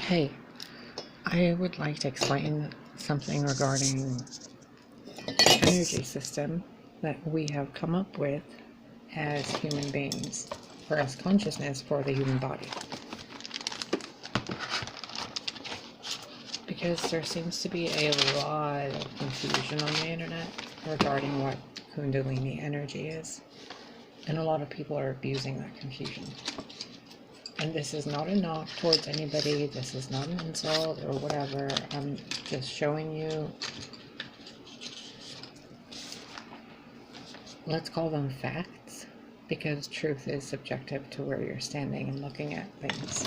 Hey, I would like to explain something regarding the energy system that we have come up with as human beings, or as consciousness for the human body. Because there seems to be a lot of confusion on the internet regarding what Kundalini energy is, and a lot of people are abusing that confusion. And this is not a knock towards anybody, this is not an insult or whatever. I'm just showing you, let's call them facts, because truth is subjective to where you're standing and looking at things.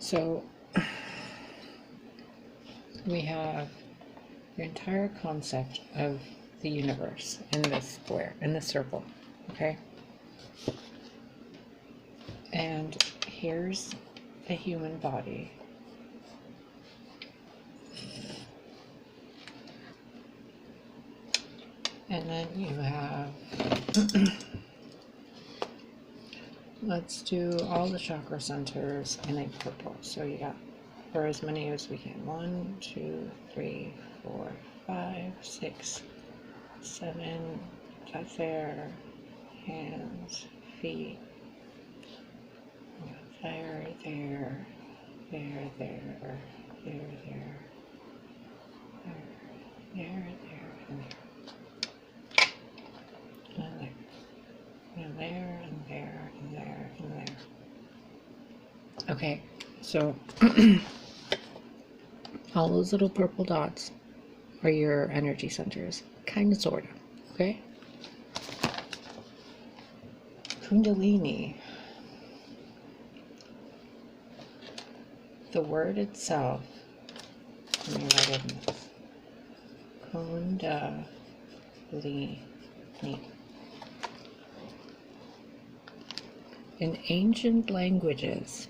So we have the entire concept of the universe in this square, in this circle, okay? And here's a human body. And then you have, let's do all the chakra centers in a purple. So you got, for as many as we can, 1, 2, 3, 4, 5, 6, 7, that's there, hands, feet, there, there, there, there, there, there, there, there, and there. And there, and there, and there, and there. Okay, so all those little purple dots are your energy centers, kind of, sort of, okay? Kundalini, the word itself, let me write it in this. Kundalini. In ancient languages,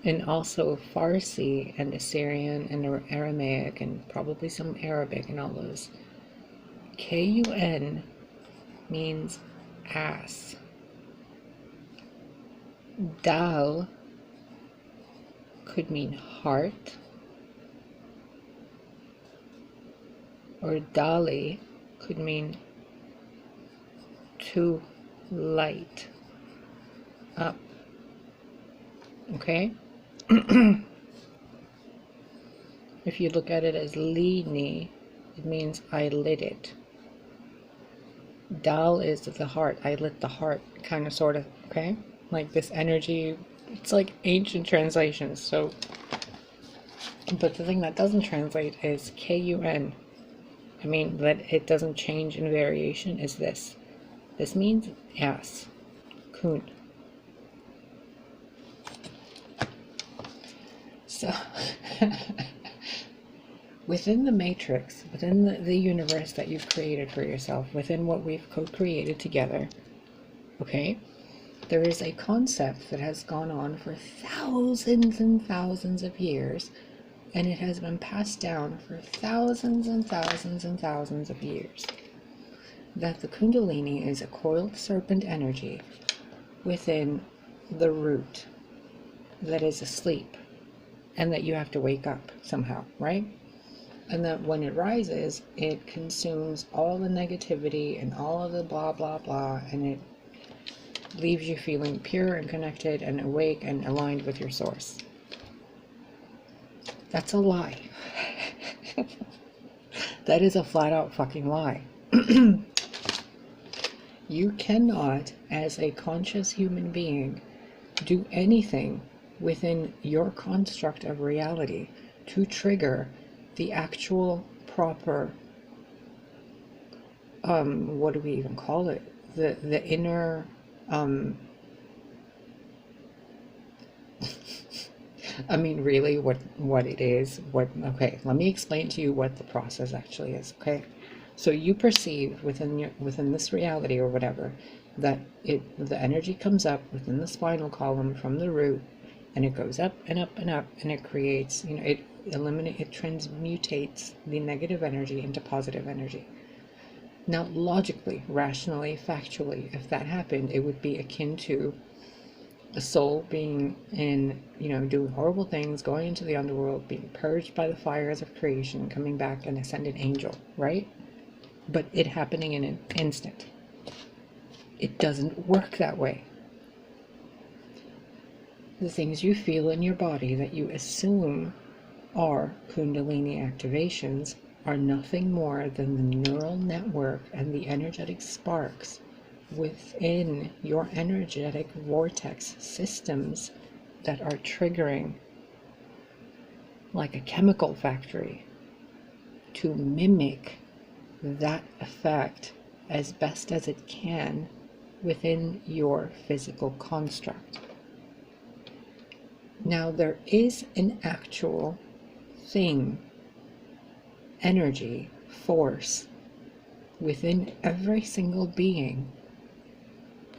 and also Farsi and Assyrian and Aramaic and probably some Arabic and all those, Kun means ass. Dal could mean heart, or Dali could mean to light up. Okay? If you look at it as Lini, it means I lit it. Dal is the heart. I lit the heart, kind of, sort of, okay? Like this energy, it's like ancient translations. So, but the thing that doesn't translate is Kun. I mean, that it doesn't change in variation is this. This means ass. Kun. So, within the matrix, within the universe that you've created for yourself, within what we've co-created together, okay, there is a concept that has gone on for thousands and thousands of years, and it has been passed down for thousands and thousands and thousands of years, that the Kundalini is a coiled serpent energy within the root that is asleep, and that you have to wake up somehow, right? And that when it rises, it consumes all the negativity and all of the blah blah blah, and it leaves you feeling pure and connected and awake and aligned with your source. That's a lie. That is a flat out fucking lie. You cannot, as a conscious human being, do anything within your construct of reality to trigger the actual proper, what do we even call it? The inner, I mean, really, what it is, okay, let me explain to you what the process actually is, okay? So you perceive within this reality or whatever, that the energy comes up within the spinal column from the root, and it goes up and up and up, and it creates, it transmutates the negative energy into positive energy. Now, logically, rationally, factually, if that happened, it would be akin to the soul being in, doing horrible things, going into the underworld, being purged by the fires of creation, coming back an ascended angel, right? But it happening in an instant. It doesn't work that way. The things you feel in your body that you assume are Kundalini activations are nothing more than the neural network and the energetic sparks within your energetic vortex systems that are triggering like a chemical factory to mimic that effect as best as it can within your physical construct. Now, there is an actual thing, energy, force within every single being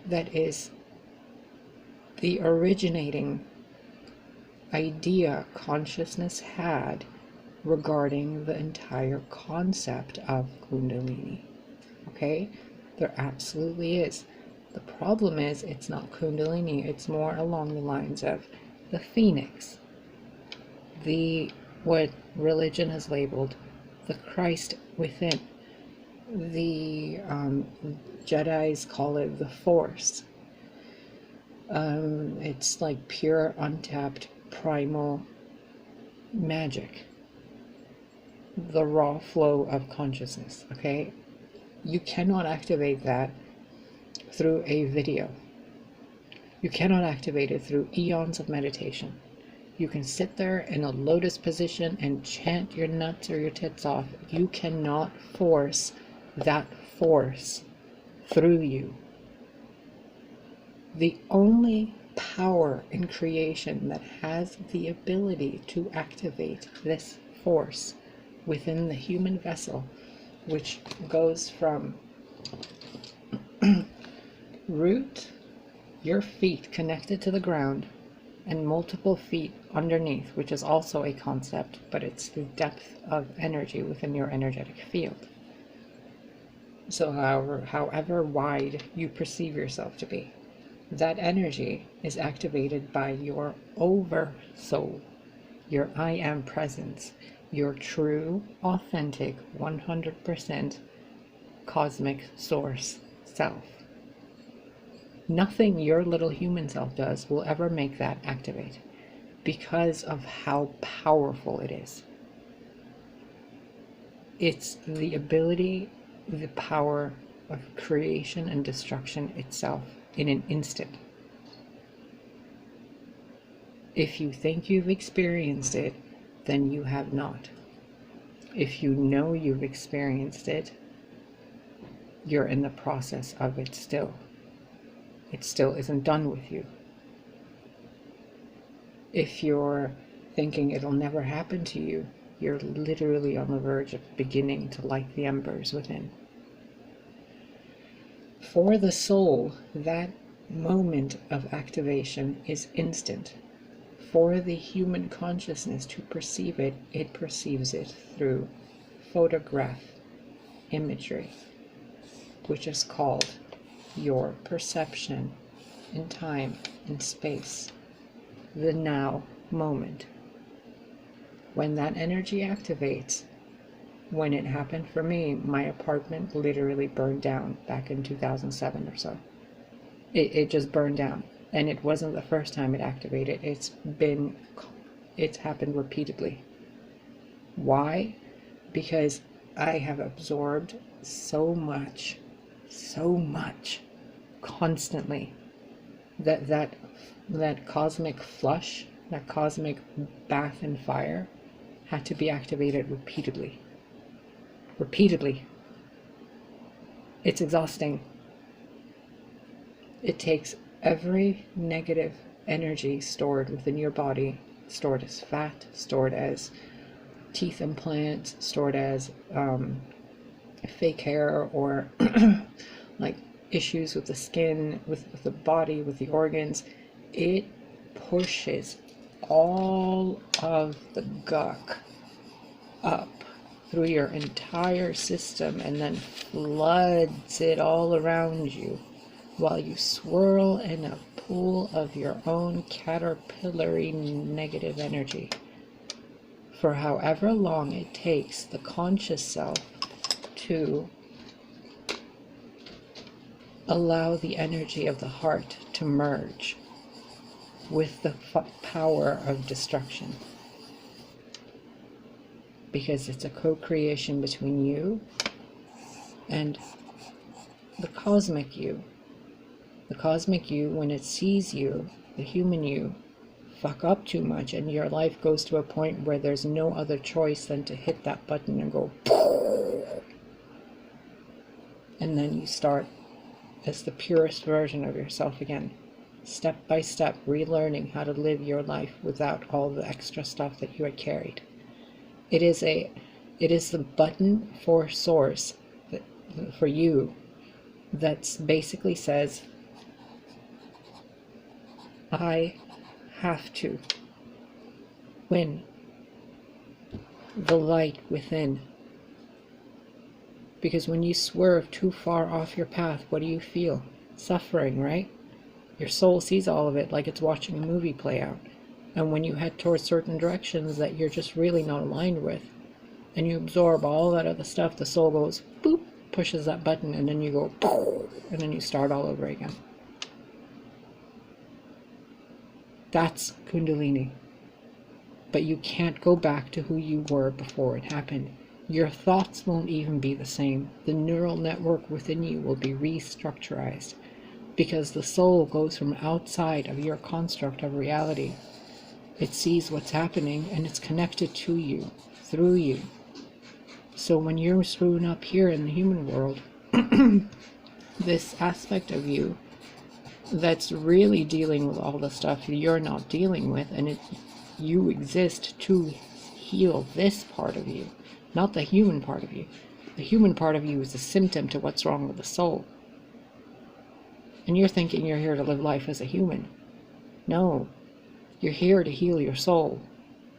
that is the originating idea consciousness had regarding the entire concept of Kundalini. Okay? There absolutely is. The problem is it's not Kundalini, it's more along the lines of the phoenix, what religion has labeled the Christ within. The Jedis call it the Force. It's like pure, untapped, primal magic. The raw flow of consciousness, okay? You cannot activate that through a video. You cannot activate it through eons of meditation. You can sit there in a lotus position and chant your nuts or your tits off. You cannot force that force through you. The only power in creation that has the ability to activate this force within the human vessel, which goes from root, your feet connected to the ground, and multiple feet underneath, which is also a concept, but it's the depth of energy within your energetic field. So however wide you perceive yourself to be, that energy is activated by your oversoul, your I am presence, your true, authentic, 100% cosmic source self. Nothing your little human self does will ever make that activate because of how powerful it is. It's the ability, the power of creation and destruction itself in an instant. If you think you've experienced it, then you have not. If you know you've experienced it, you're in the process of it still. It still isn't done with you. If you're thinking it'll never happen to you, you're literally on the verge of beginning to light the embers within. For the soul, that moment of activation is instant. For the human consciousness to perceive it, it perceives it through photograph imagery, which is called your perception in time and space, the now moment. When that energy activates, when it happened for me, my apartment literally burned down back in 2007 or so. It just burned down, and it wasn't the first time it activated. It's happened repeatedly. Why? Because I have absorbed so much constantly that cosmic flush, that cosmic bath in fire had to be activated repeatedly. It's exhausting. It takes every negative energy stored within your body, stored as fat, stored as teeth implants, stored as fake hair, or like issues with the skin, with the body, with the organs. It pushes all of the gunk up through your entire system and then floods it all around you while you swirl in a pool of your own caterpillary negative energy for however long it takes the conscious self to allow the energy of the heart to merge with the power of destruction. Because it's a co-creation between you and the cosmic you. The cosmic you, when it sees you, the human you, fuck up too much, and your life goes to a point where there's no other choice than to hit that button and go, and then you start as the purest version of yourself again, step by step, relearning how to live your life without all the extra stuff that you had carried. It is the button for source that, for you, that basically says, I have to win the light within. Because when you swerve too far off your path, what do you feel? Suffering, right? Your soul sees all of it like it's watching a movie play out. And when you head towards certain directions that you're just really not aligned with, and you absorb all that other stuff, the soul goes, boop, pushes that button, and then you go, poof, and then you start all over again. That's Kundalini. But you can't go back to who you were before it happened. Your thoughts won't even be the same. The neural network within you will be restructurized, because the soul goes from outside of your construct of reality. It sees what's happening, and it's connected to you, through you. So when you're screwing up here in the human world, this aspect of you that's really dealing with all the stuff you're not dealing with, and you exist to heal this part of you, not the human part of you. The human part of you is a symptom to what's wrong with the soul. And you're thinking you're here to live life as a human. No, you're here to heal your soul,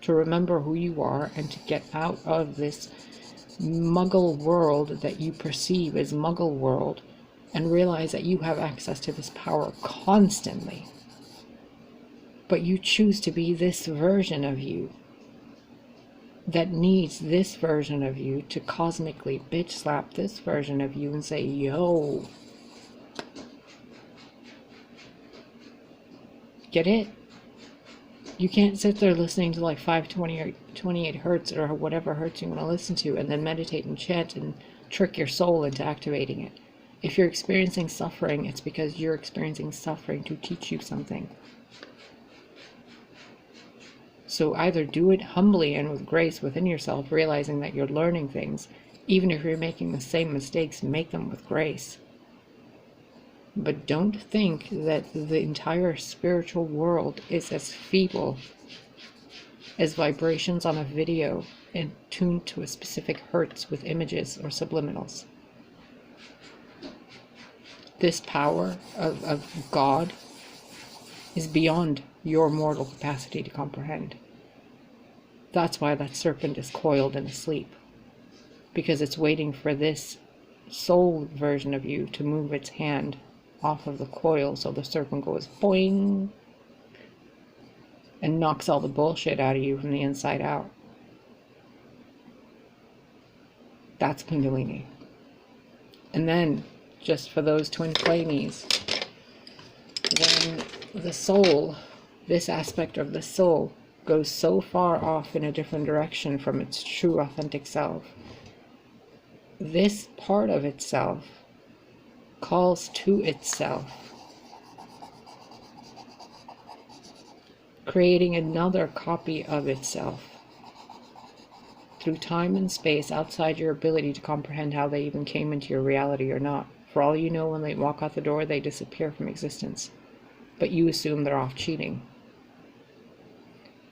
to remember who you are, and to get out of this muggle world that you perceive as muggle world, and realize that you have access to this power constantly. But you choose to be this version of you that needs this version of you to cosmically bitch slap this version of you and say, yo, get it? You can't sit there listening to like 520 or 28 hertz or whatever hertz you want to listen to, and then meditate and chant and trick your soul into activating it. If you're experiencing suffering, it's because you're experiencing suffering to teach you something. So either do it humbly and with grace within yourself, realizing that you're learning things. Even if you're making the same mistakes, make them with grace. But don't think that the entire spiritual world is as feeble as vibrations on a video and tuned to a specific hertz with images or subliminals. This power of God is beyond your mortal capacity to comprehend. That's why that serpent is coiled and asleep, because it's waiting for this soul version of you to move its hand off of the coil, so the serpent goes boing and knocks all the bullshit out of you from the inside out. That's Kundalini. And then, just for those twin flamies, when the soul, this aspect of the soul, goes so far off in a different direction from its true authentic self, this part of itself calls to itself, creating another copy of itself through time and space outside your ability to comprehend how they even came into your reality or not. For all you know, when they walk out the door, they disappear from existence, but you assume they're off cheating.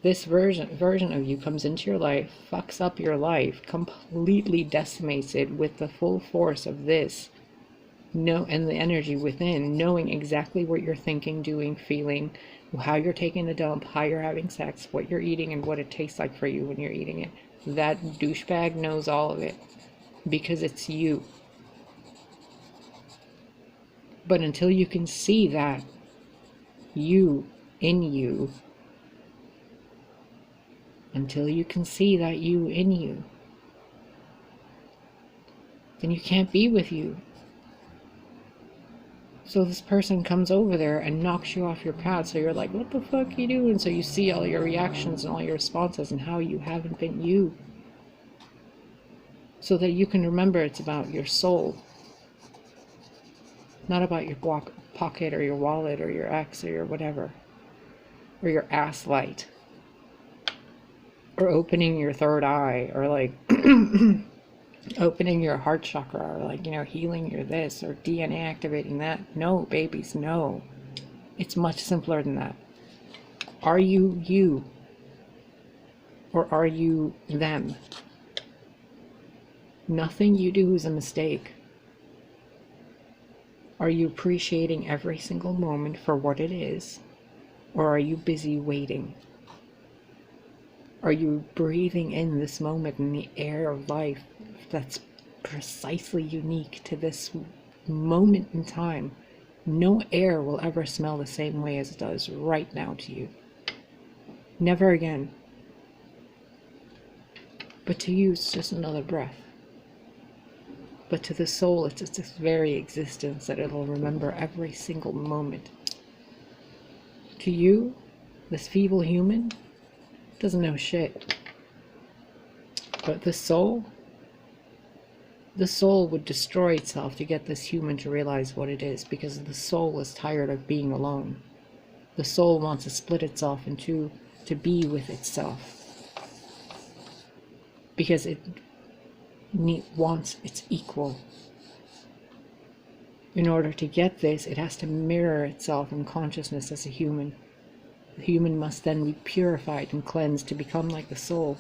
This version of you comes into your life, fucks up your life, completely decimates it with the full force of this, and the energy within, knowing exactly what you're thinking, doing, feeling, how you're taking a dump, how you're having sex, what you're eating, and what it tastes like for you when you're eating it. That douchebag knows all of it, because it's you. But until you can see that, you in you until you can see that you in you, then you can't be with you. So this person comes over there and knocks you off your path. So you're like, what the fuck are you doing? So you see all your reactions and all your responses and how you haven't been you. So that you can remember it's about your soul. Not about your pocket or your wallet or your ex or your whatever. Or your ass light. Or opening your third eye. Or like opening your heart chakra. Or like, healing your this. Or DNA activating that. No, babies, no. It's much simpler than that. Are you you? Or are you them? Nothing you do is a mistake. Are you appreciating every single moment for what it is? Or are you busy waiting? Are you breathing in this moment in the air of life that's precisely unique to this moment in time? No air will ever smell the same way as it does right now to you. Never again. But to you, it's just another breath. But to the soul, it's its very existence that it'll remember every single moment. To you, this feeble human, doesn't know shit. But the soul would destroy itself to get this human to realize what it is, because the soul is tired of being alone. The soul wants to split itself in two to be with itself. Because it wants its equal. In order to get this, it has to mirror itself in consciousness as a human. The human must then be purified and cleansed to become like the soul.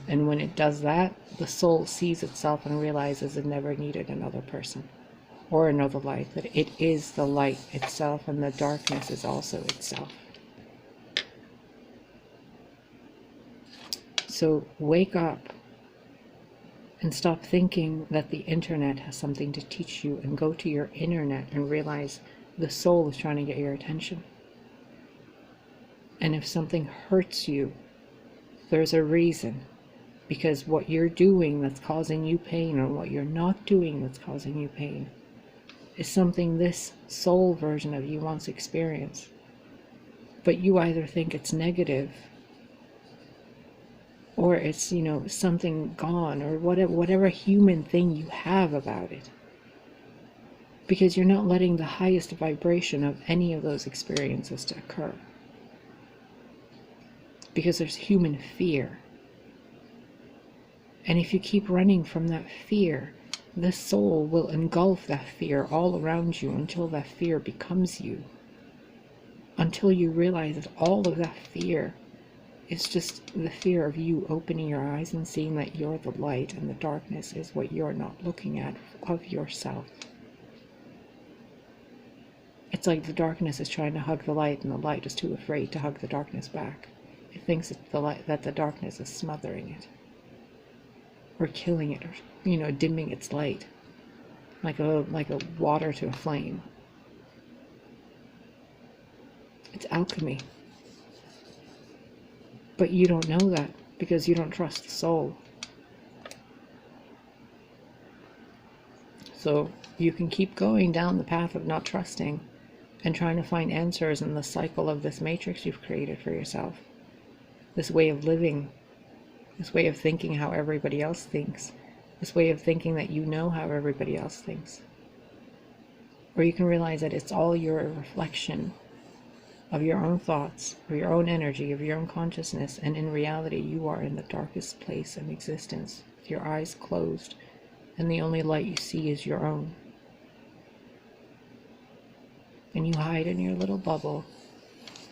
And when it does that, the soul sees itself and realizes it never needed another person or another light, that it is the light itself and the darkness is also itself. So wake up and stop thinking that the internet has something to teach you, and go to your internet and realize the soul is trying to get your attention. And if something hurts you, there's a reason. Because what you're doing that's causing you pain, or what you're not doing that's causing you pain, is something this soul version of you wants to experience. But you either think it's negative, or it's, something gone, or whatever human thing you have about it. Because you're not letting the highest vibration of any of those experiences to occur. Because there's human fear. And if you keep running from that fear, the soul will engulf that fear all around you until that fear becomes you. Until you realize that all of that fear is just the fear of you opening your eyes and seeing that you're the light, and the darkness is what you're not looking at of yourself. It's like the darkness is trying to hug the light, and the light is too afraid to hug the darkness back. It thinks that the darkness is smothering it, or killing it, or dimming its light, like a water to a flame. It's alchemy. But you don't know that because you don't trust the soul. So you can keep going down the path of not trusting and trying to find answers in the cycle of this matrix you've created for yourself. This way of living, this way of thinking how everybody else thinks, this way of thinking that you know how everybody else thinks. Or you can realize that it's all your reflection of your own thoughts, of your own energy, of your own consciousness, and in reality you are in the darkest place in existence, with your eyes closed, and the only light you see is your own. And you hide in your little bubble,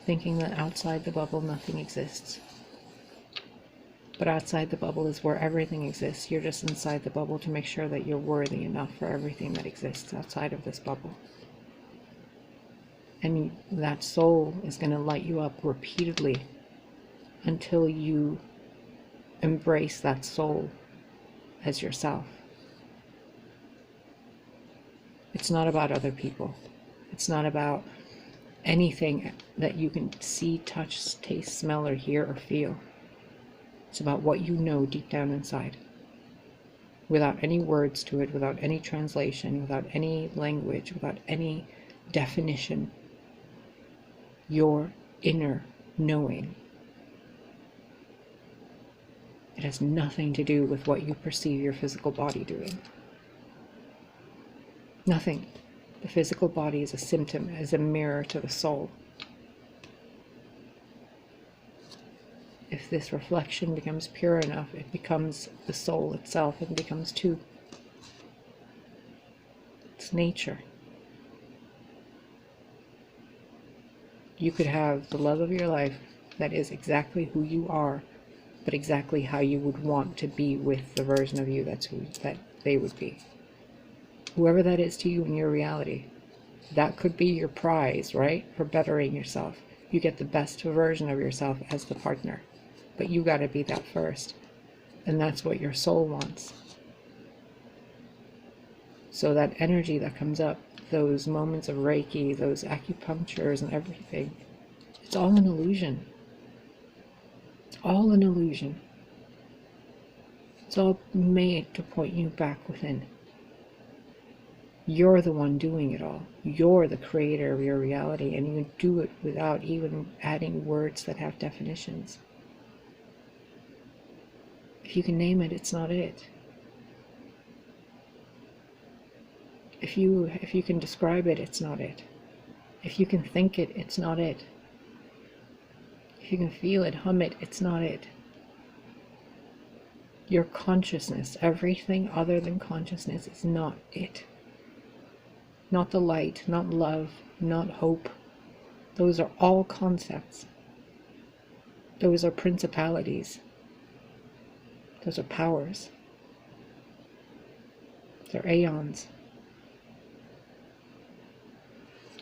thinking that outside the bubble nothing exists. But outside the bubble is where everything exists. You're just inside the bubble to make sure that you're worthy enough for everything that exists outside of this bubble. And that soul is going to light you up repeatedly until you embrace that soul as yourself. It's not about other people. It's not about anything that you can see, touch, taste, smell, or hear, or feel. It's about what you know deep down inside. Without any words to it, without any translation, without any language, without any definition. Your inner knowing. It has nothing to do with what you perceive your physical body doing. Nothing. The physical body is a symptom, is a mirror to the soul. If this reflection becomes pure enough, it becomes the soul itself and becomes two. It's nature. You could have the love of your life that is exactly who you are, but exactly how you would want to be with the version of you that they would be. Whoever that is to you in your reality, that could be your prize, right? For bettering yourself. You get the best version of yourself as the partner. But you got to be that first. And that's what your soul wants. So that energy that comes up, those moments of Reiki, those acupunctures and everything, it's all an illusion. It's all an illusion. It's all made to point you back within. You're the one doing it all. You're the creator of your reality, and you do it without even adding words that have definitions. If you can name it, it's not it. If you can describe it, it's not it. If you can think it, it's not it. If you can feel it, hum it, it's not it. Your consciousness, everything other than consciousness, is not it. Not the light, not love, not hope. Those are all concepts. Those are principalities. Those are powers. They're aeons.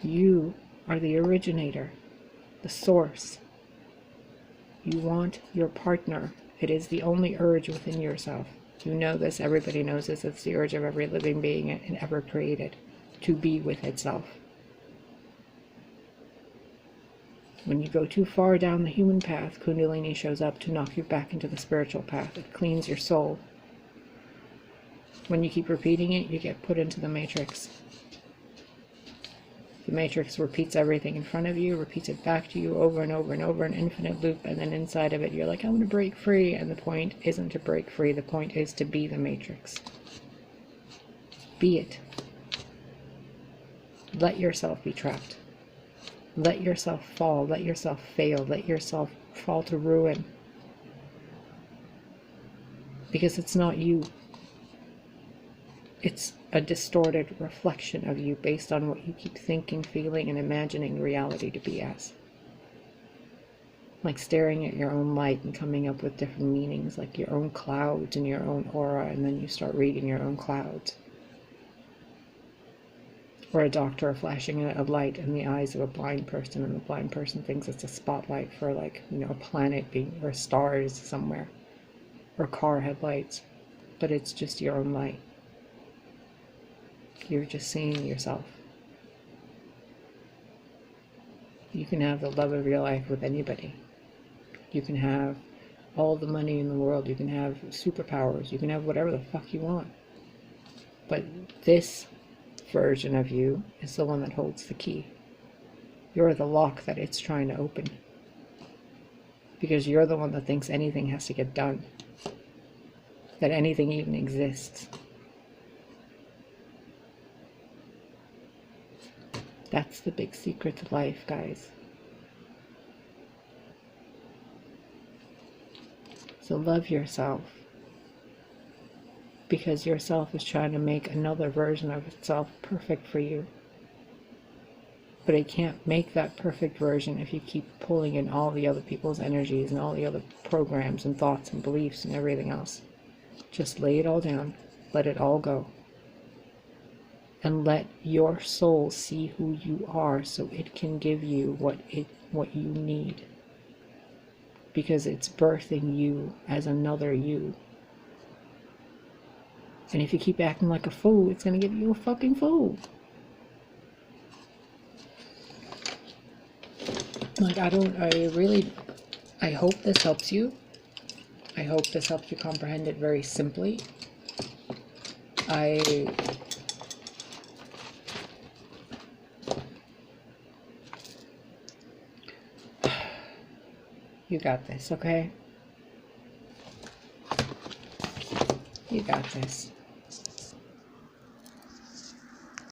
You are the originator, the source. You want your partner. It is the only urge within yourself. You know this, everybody knows this. It's the urge of every living being and ever created, to be with itself. When you go too far down the human path, Kundalini shows up to knock you back into the spiritual path. It cleans your soul. When you keep repeating it, you get put into the matrix. The matrix repeats everything in front of you, repeats it back to you over and over and over, an infinite loop, and then inside of it you're like, I want to break free, and the point isn't to break free, the point is to be the matrix. Be it. Let yourself be trapped. Let yourself fall, let yourself fail, let yourself fall to ruin. Because it's not you. It's a distorted reflection of you based on what you keep thinking, feeling, and imagining reality to be as. Like staring at your own light and coming up with different meanings, like your own clouds and your own aura, and then you start reading your own clouds. Or a doctor flashing a light in the eyes of a blind person, and the blind person thinks it's a spotlight for, like, you know, a planet being, or stars somewhere, or car headlights, but it's just your own light. You're just seeing yourself. You can have the love of your life with anybody. You can have all the money in the world. You can have superpowers. You can have whatever the fuck you want. But this version of you is the one that holds the key. You're the lock that it's trying to open. Because you're the one that thinks anything has to get done. That anything even exists. That's the big secret to life, guys. So love yourself. Because yourself is trying to make another version of itself perfect for you. But it can't make that perfect version if you keep pulling in all the other people's energies and all the other programs and thoughts and beliefs and everything else. Just lay it all down. Let it all go. And let your soul see who you are so it can give you what you need. Because it's birthing you as another you. And if you keep acting like a fool, it's going to give you a fucking fool. Like, I hope this helps you. I hope this helps you comprehend it very simply. You got this, okay? You got this.